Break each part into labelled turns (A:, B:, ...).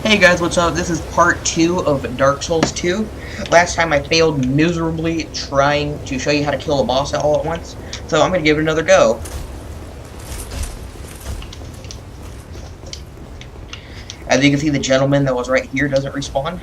A: Hey guys, what's up? This is part 2 of Dark Souls 2. Last time I failed miserably trying to show you how to kill a boss all at once, so I'm going to give it another go. As you can see, the gentleman that was right here doesn't respawn.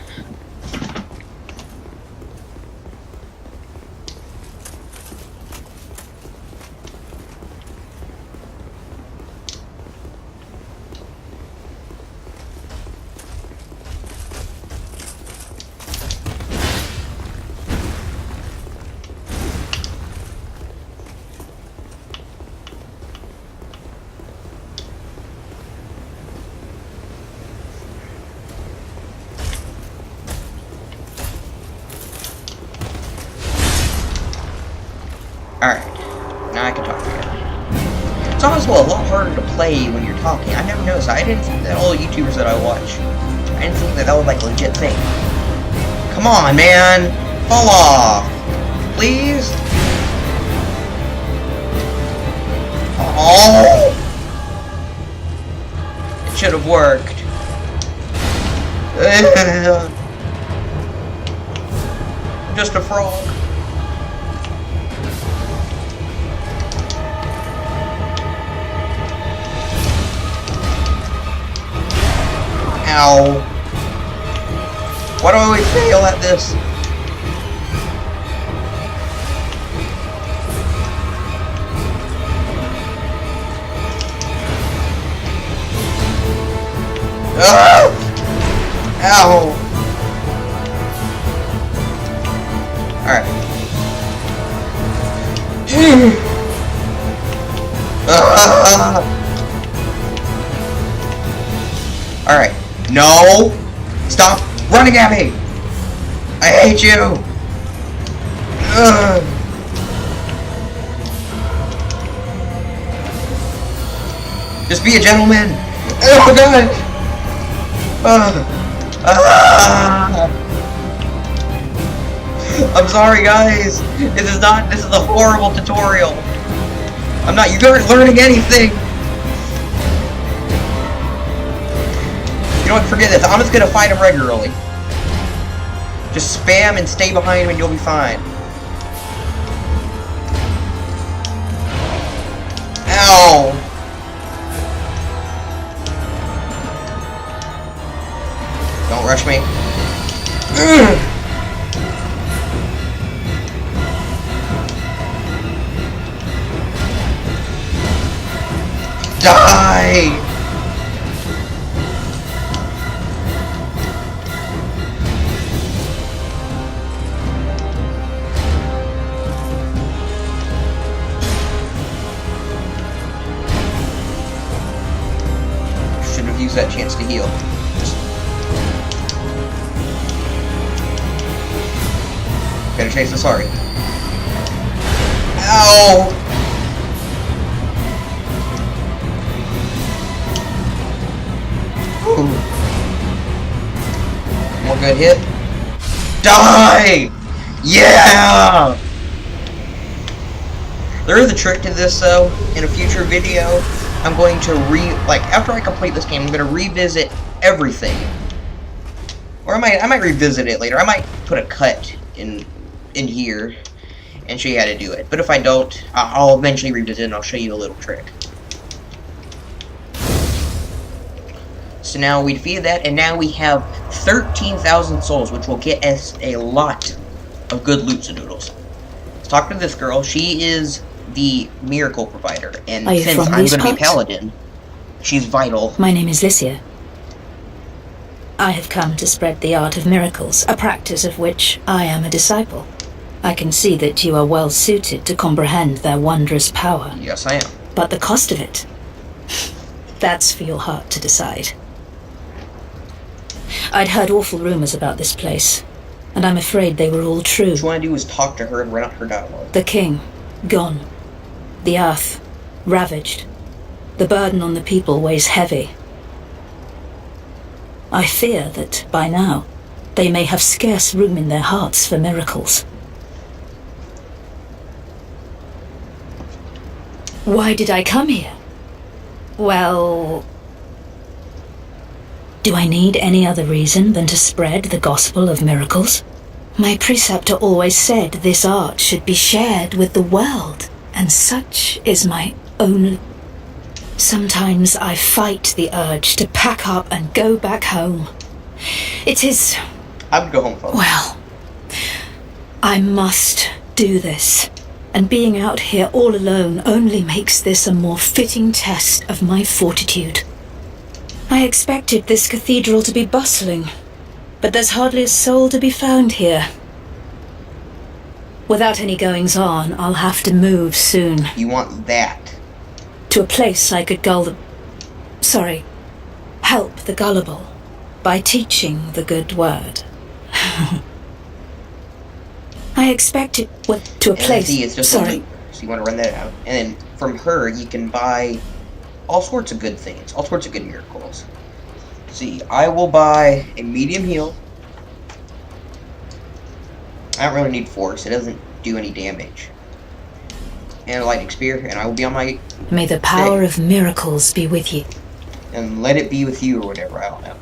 A: Alright, now I can talk again. It's also a lot harder to play when you're talking. I never noticed that. I didn't think that all the YouTubers that I watch, I didn't think that that was like a legit thing. Come on, man! Fall off! Please? Oh! It should have worked. Just a frog. Ow. Why do I always fail at this? Oh! Ow. Alright. Alright. No! Stop running at me! I hate you! Ugh. Just be a gentleman! Oh god! I'm sorry guys! This is a horrible tutorial! You aren't learning anything! You know what, forget this. I'm just gonna fight him regularly. Just spam and stay behind him and you'll be fine. Ow! Don't rush me. Die! Use that chance to heal. Better chase this hard. Ow! Ooh. One good hit. Die! Yeah! There is a trick to this though. In a future video, I'm going to after I complete this game, I'm going to revisit everything. Or I might revisit it later. I might put a cut in here and show you how to do it. But if I don't, I'll eventually revisit it and I'll show you a little trick. So now we defeated that, and now we have 13,000 souls, which will get us a lot of good loot noodles. Let's talk to this girl. She is the miracle provider, and since I'm going to be paladin, she's vital.
B: My name is Lycia. I have come to spread the art of miracles, a practice of which I am a disciple. I can see that you are well suited to comprehend their wondrous power.
A: Yes, I am.
B: But the cost of it, that's for your heart to decide. I'd heard awful rumors about this place, and I'm afraid they were all true.
A: What you want to do is talk to her and run out her dialogue.
B: The king, gone. The earth, ravaged. The burden on the people weighs heavy. I fear that, by now, they may have scarce room in their hearts for miracles. Why did I come here? Well, Do I need any other reason than to spread the gospel of miracles? My preceptor always said this art should be shared with the world, and such is my only... Sometimes I fight the urge to pack up and go back home. It is...
A: I would go home, folks.
B: Well, I must do this. And being out here all alone only makes this a more fitting test of my fortitude. I expected this cathedral to be bustling, but there's hardly a soul to be found here. Without any goings-on, I'll have to move soon.
A: You want that?
B: To a place I could help the gullible by teaching the good word. I expected to a place.
A: See, it's just so you want to run that out, and then from her you can buy all sorts of good things, all sorts of good miracles. See, I will buy a medium heal. I don't really need force; it doesn't do any damage. And a lightning spear, and I will be on my.
B: May the power of miracles be with you.
A: And let it be with you, or whatever. I don't know.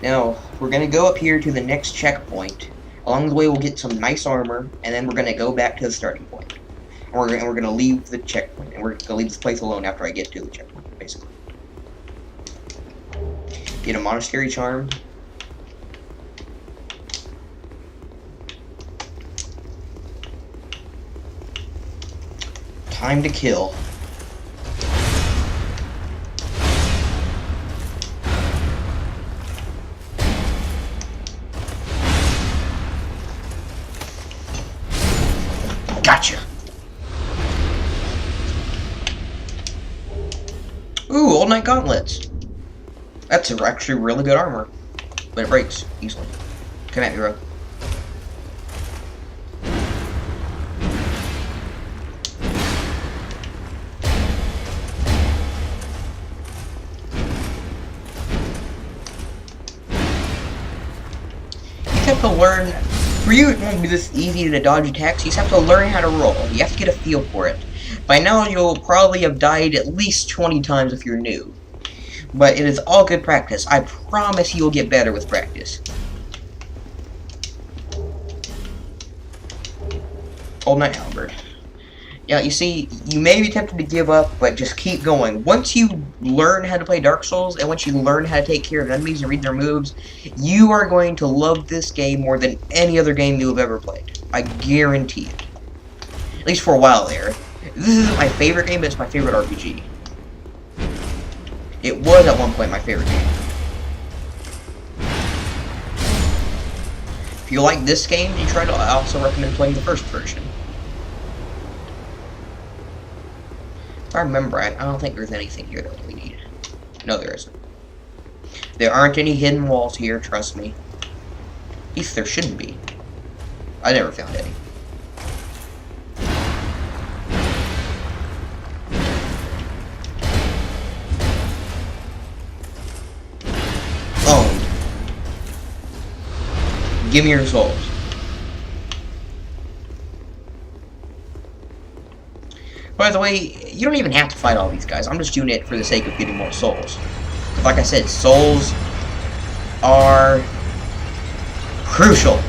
A: Now we're gonna go up here to the next checkpoint. Along the way, we'll get some nice armor, and then we're gonna go back to the starting point. And we're gonna leave the checkpoint, and we're gonna leave this place alone after I get to the checkpoint, basically. Get a monastery charm. Time to kill. Gotcha. Ooh, Old Knight Gauntlets. That's actually really good armor. But it breaks easily. Come at me, bro. You have to learn. For you, it won't be this easy to dodge attacks. You just have to learn how to roll. You have to get a feel for it. By now, you'll probably have died at least 20 times if you're new. But it is all good practice. I promise you'll get better with practice. Old Knight Halberd. Yeah, you see, you may be tempted to give up, but just keep going. Once you learn how to play Dark Souls, and once you learn how to take care of enemies and read their moves, you are going to love this game more than any other game you have ever played. I guarantee it. At least for a while there. This isn't my favorite game, but it's my favorite RPG. It was at one point my favorite game. If you like this game, I also recommend playing the first version. If I remember right, I don't think there's anything here that we need. No, there isn't. There aren't any hidden walls here, trust me. At least there shouldn't be. I never found any. Owned. Give me your souls. By the way, you don't even have to fight all these guys. I'm just doing it for the sake of getting more souls. Like I said, souls are crucial.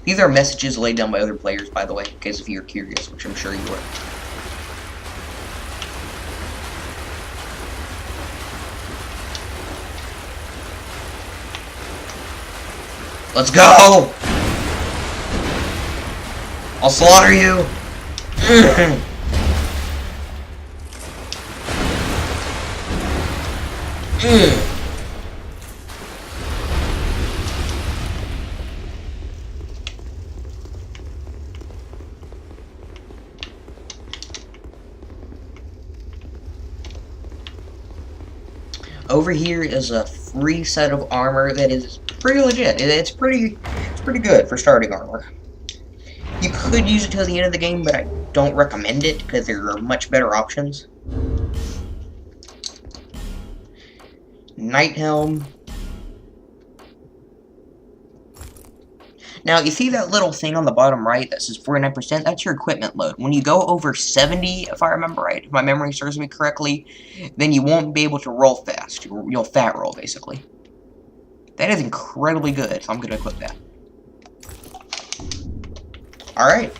A: These are messages laid down by other players, by the way, in case if you're curious, which I'm sure you are. Let's go! I'll slaughter you! Over here is a free set of armor that is pretty legit. It's pretty good for starting armor. You could use it till the end of the game, but I don't recommend it because there are much better options. Night helm. Now, you see that little thing on the bottom right that says 49%? That's your equipment load. When you go over 70, if I remember right, if my memory serves me correctly, then you won't be able to roll fast. You'll fat roll, basically. That is incredibly good, so I'm going to equip that. Alright.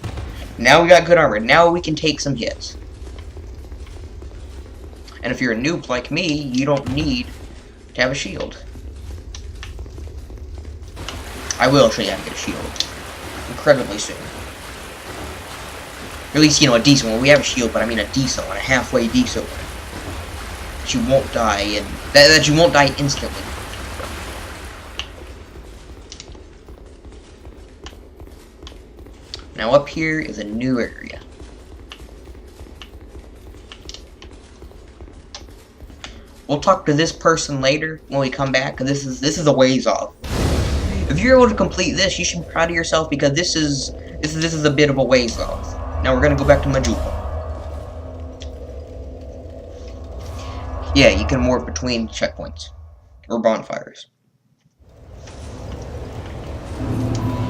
A: Now we got good armor. Now we can take some hits. And if you're a noob like me, you don't need to have a shield. I will show you how to get a shield. Incredibly soon. Or at least, you know, a decent one. We have a shield, but I mean a decent one. A halfway decent one. That you won't die, and that you won't die instantly. Now up here is a new area. We'll talk to this person later when we come back, because this is a ways off. If you're able to complete this, you should be proud of yourself, because this is a bit of a ways off. Now we're gonna go back to Majula. Yeah, you can morph between checkpoints or bonfires.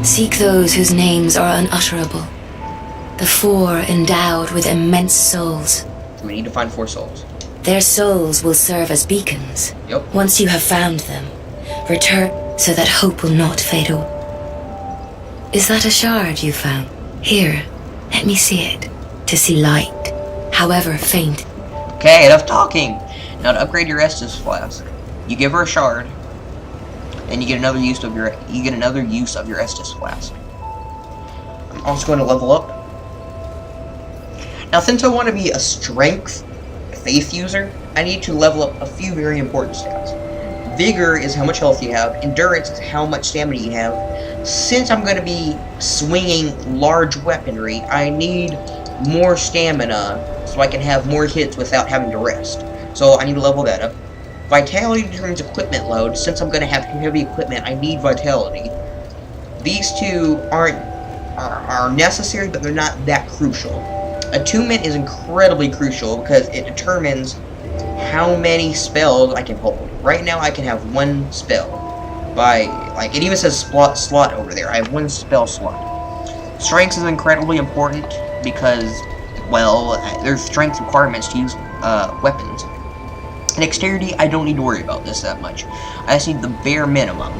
C: Seek those whose names are unutterable. The four endowed with immense souls.
A: We need to find 4 souls.
C: Their souls will serve as beacons.
A: Yep.
C: Once you have found them, return so that hope will not fade away. Is that a shard you found? Here, let me see it. To see light, however faint.
A: Okay, enough talking. Now to upgrade your Estus flask, you give her a shard, and you get another use of your Estus flask. I'm also going to level up. Now, since I want to be a strength faith user, I need to level up a few very important stats. Vigor is how much health you have. Endurance is how much stamina you have. Since I'm going to be swinging large weaponry, I need more stamina so I can have more hits without having to rest. So I need to level that up. Vitality determines equipment load. Since I'm going to have heavy equipment, I need vitality. These two are necessary, but they're not that crucial. Attunement is incredibly crucial because it determines how many spells I can hold. Right now I can have 1 spell. Like, it even says slot over there. I have 1 spell slot. Strength is incredibly important because, well, there's strength requirements to use weapons. Dexterity, I don't need to worry about this that much. I just need the bare minimum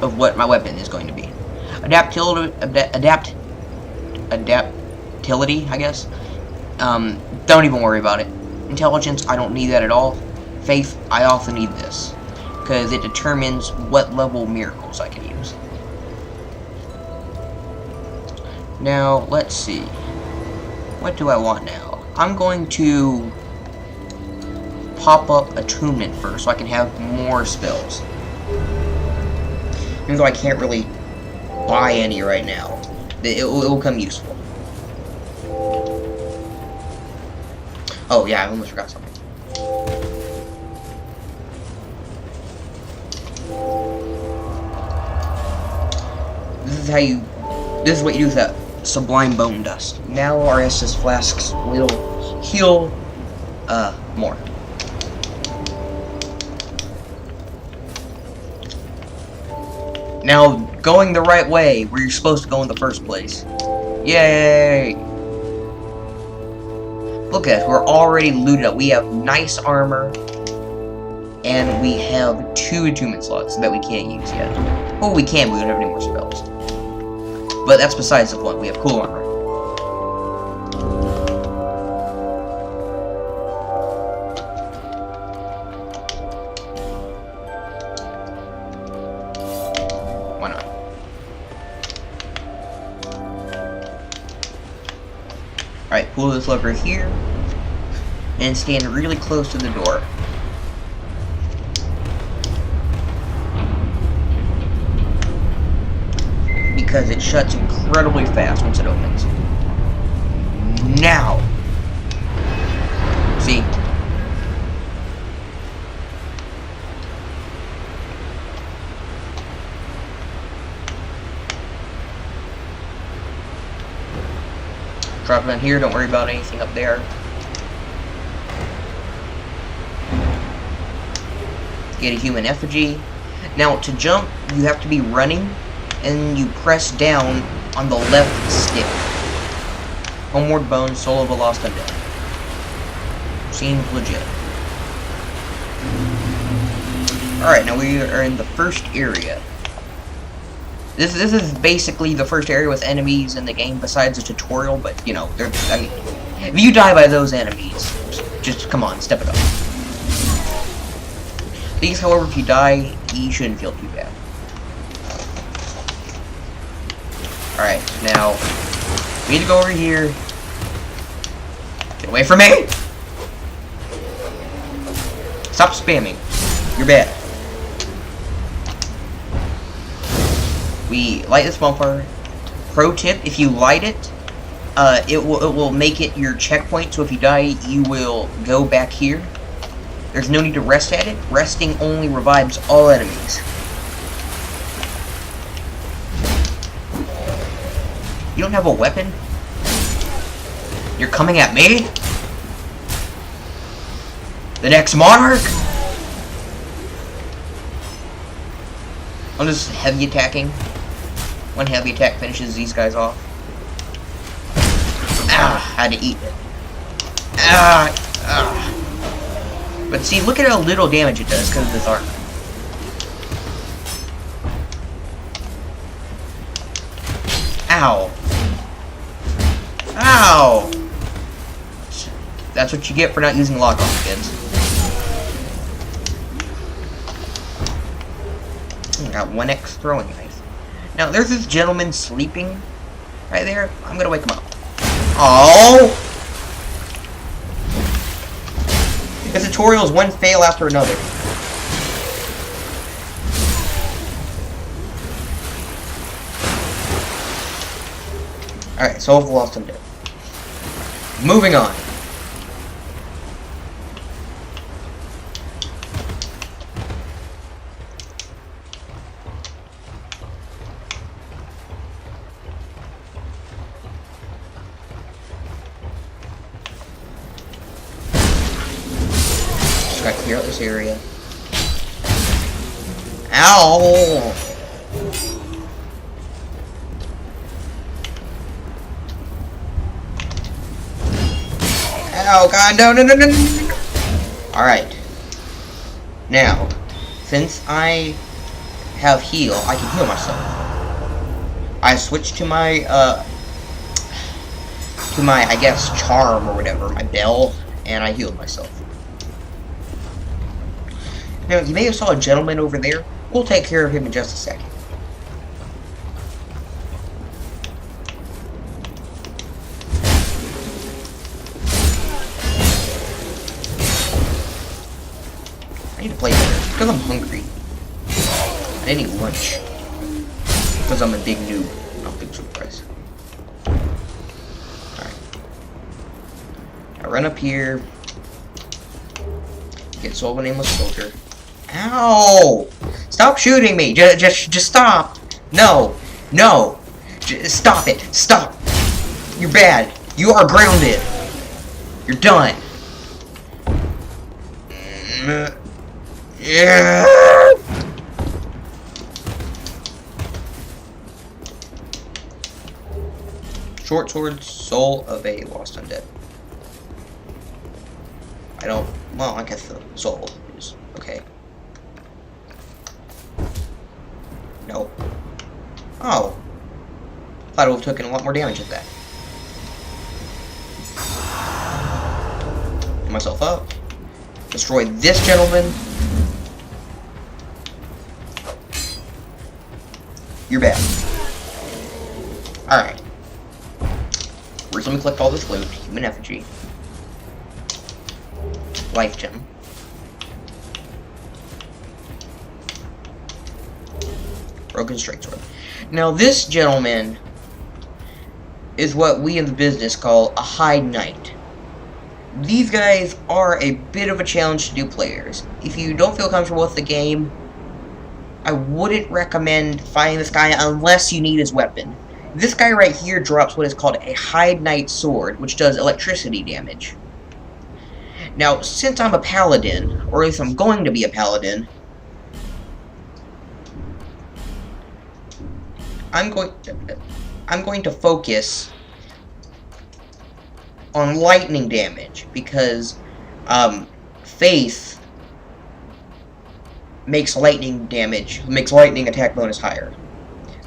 A: of what my weapon is going to be. Adaptility, I guess. Don't even worry about it. Intelligence, I don't need that at all. Faith, I also need this, because it determines what level miracles I can use. Now, let's see. What do I want now? I'm going to pop up attunement first, so I can have more spells. Even though I can't really buy any right now, it will come useful. Oh yeah, I almost forgot something. This is what you do with that sublime bone dust. Now our Estus flasks will heal more. Now, going the right way, where you're supposed to go in the first place. Yay! Look at us, we're already looted up. We have nice armor, and we have 2 attunement slots that we can't use yet. Well, we can, we don't have any more spells. But that's besides the point, we have cool armor. Why not? Alright, pull this lever here, and stand really close to the door. Because it shuts incredibly fast once it opens. Now! See? Drop it in here, don't worry about anything up there. Get a human effigy. Now, to jump, you have to be running, and you press down on the left stick. Homeward Bones, Soul of a Lost Undead. Seems legit. Alright, now we are in the first area. This is basically the first area with enemies in the game besides a tutorial, but, you know, I mean, if you die by those enemies, just come on, step it up. These, however, if you die, you shouldn't feel too bad. Alright, now, we need to go over here. Get away from me! Stop spamming. You're bad. We light this bonfire. Pro tip, if you light it, it will make it your checkpoint, so if you die, you will go back here. There's no need to rest at it. Resting only revives all enemies. You don't have a weapon? You're coming at me? The next monarch? I'm just heavy attacking. One heavy attack finishes these guys off. Ah, had to eat it. But see, look at how little damage it does because of this armor. Ow. Ow! That's what you get for not using lock-on, kids. Got 1x throwing knife. Now, there's this gentleman sleeping right there. I'm gonna wake him up. Oh! This tutorial is one fail after another. Alright, Soul of the Lost Undead. Moving on. Just gotta clear out this area. Ow! Oh god, no. Alright. Now, since I have heal, I can heal myself. I switched to my, I guess, charm or whatever, my bell, and I healed myself. Now, you may have saw a gentleman over there. We'll take care of him in just a second. I need to play better, because I'm hungry. I need lunch. Because I'm a big noob. Not big surprise. Alright. I run up here. Get Soul of a Nameless Soldier. Ow! Stop shooting me! Just stop! No! Stop it! Stop! You're bad! You are grounded! You're done! Yeah. Short sword, Soul of a Lost Undead. Well, I guess the soul is okay. No. Oh. Thought it would have taken a lot more damage at that. Get myself up. Destroy this gentleman. You're bad. Alright. First, let me collect all this loot. Human effigy. Life gem. Broken straight sword. Now, this gentleman is what we in the business call a hide knight. These guys are a bit of a challenge to new players. If you don't feel comfortable with the game, I wouldn't recommend fighting this guy unless you need his weapon. This guy right here drops what is called a Hide Knight sword, which does electricity damage. Now, since I'm a paladin, or at least I'm going to be a paladin, I'm going to focus on lightning damage because Faith makes lightning attack bonus higher.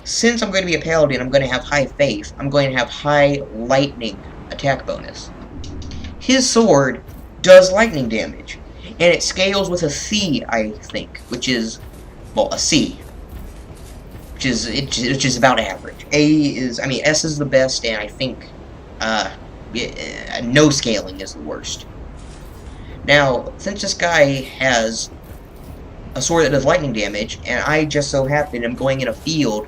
A: Since I'm going to be a paladin, I'm going to have high faith. I'm going to have high lightning attack bonus. His sword does lightning damage, and it scales with a C, I think, which is, well, a C, which is about average. S is the best, and I think no scaling is the worst. Now, since this guy has a sword that does lightning damage, and I just so happen I'm going in a field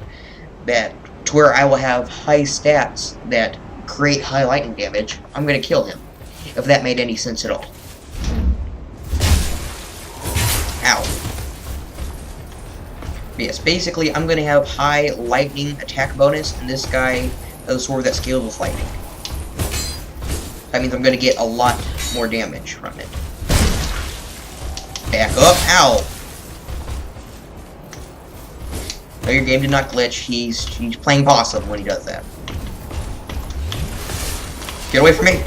A: to where I will have high stats that create high lightning damage, I'm going to kill him, if that made any sense at all. Ow. Yes, basically I'm going to have high lightning attack bonus, and this guy has a sword that scales with lightning. That means I'm going to get a lot more damage from it. Back up. Ow. No, your game did not glitch. He's playing possum when he does that. Get away from me.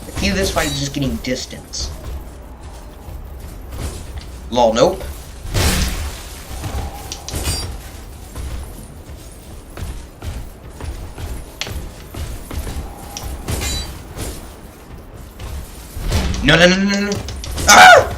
A: The key to this fight is just getting distance. Lol, nope. No. Ah!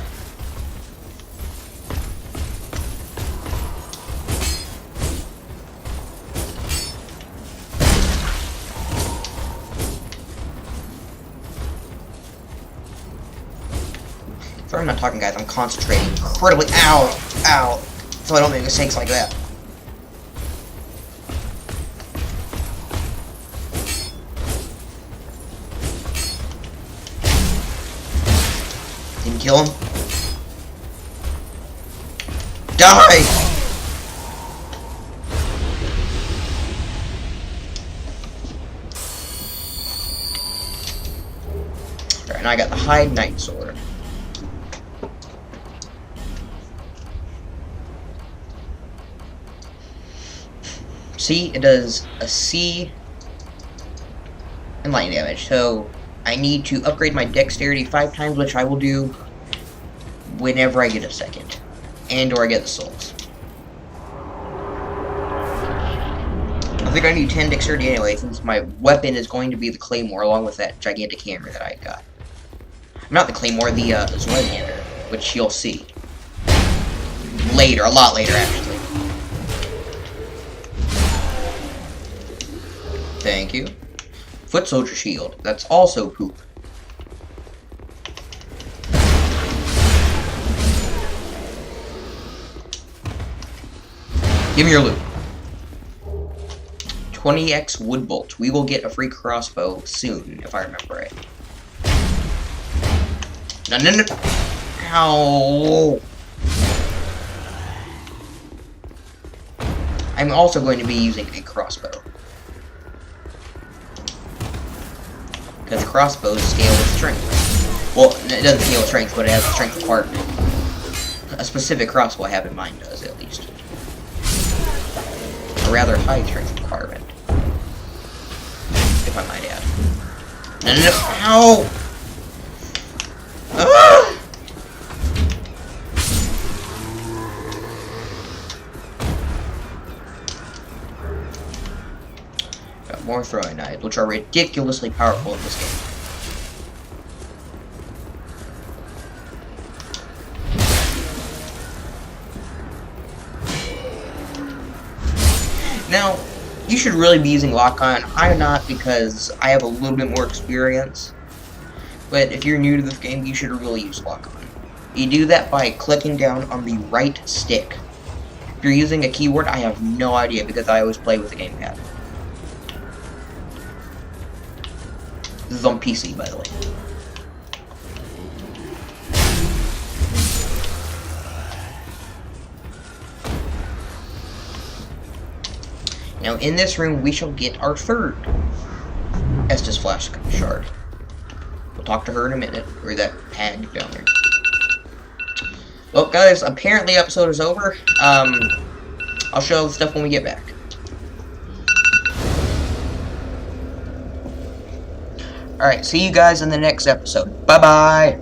A: Sorry, I'm not talking, guys. I'm concentrating incredibly. Ow! So I don't make mistakes like that. Didn't kill him. Die! Alright, and I got the Hide Knight Sword. See, it does a C and lightning damage, so I need to upgrade my dexterity 5 times, which I will do whenever I get a second, or I get the souls. I think I need 10 dexterity anyway, since my weapon is going to be the claymore, along with that gigantic hammer that I got. Not the claymore, the Zweihander, which you'll see later, a lot later actually. Thank you. Foot soldier shield. That's also poop. Give me your loot. 20x wood bolt. We will get a free crossbow soon, if I remember right. No. Ow. I'm also going to be using a crossbow. Because crossbows scale with strength. Well, it doesn't scale with strength, but it has a strength requirement. A specific crossbow I have in mind does, at least. A rather high strength requirement. If I might add. No. Ow! Ah! Got more throwing knives, which are ridiculously powerful in this game. Now, you should really be using lock-on. I'm not, because I have a little bit more experience. But if you're new to this game, you should really use lock-on. You do that by clicking down on the right stick. If you're using a keyboard, I have no idea, because I always play with the gamepad. This is on PC, by the way. Now, in this room, we shall get our third Estus Flash shard. We'll talk to her in a minute, or that hag down there. Well, guys, apparently episode is over. I'll show all the stuff when we get back. Alright, see you guys in the next episode. Bye-bye!